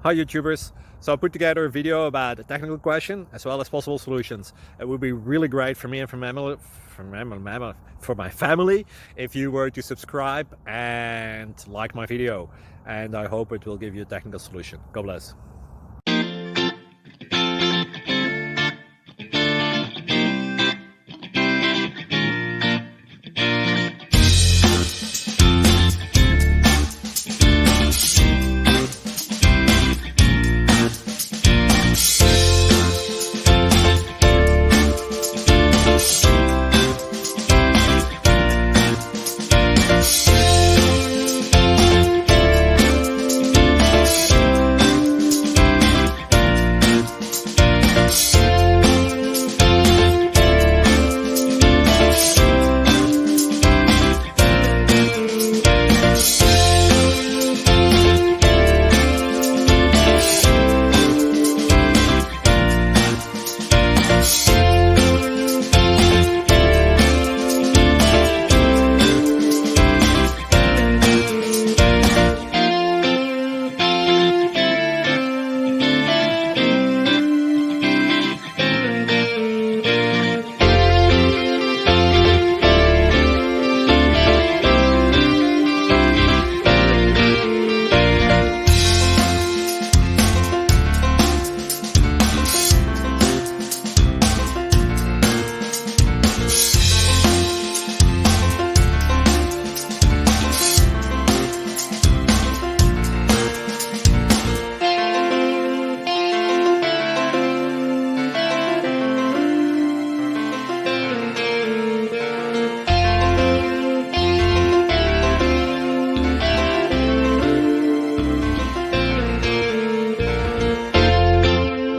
Hi YouTubers! So I put together a video about a technical question as well as possible solutions. It would be really great for me and for my family if you were to subscribe and like my video, and I hope it will give you a technical solution. God bless.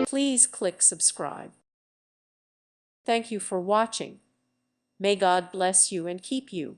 Please click subscribe. Thank you for watching. May God bless you and keep you.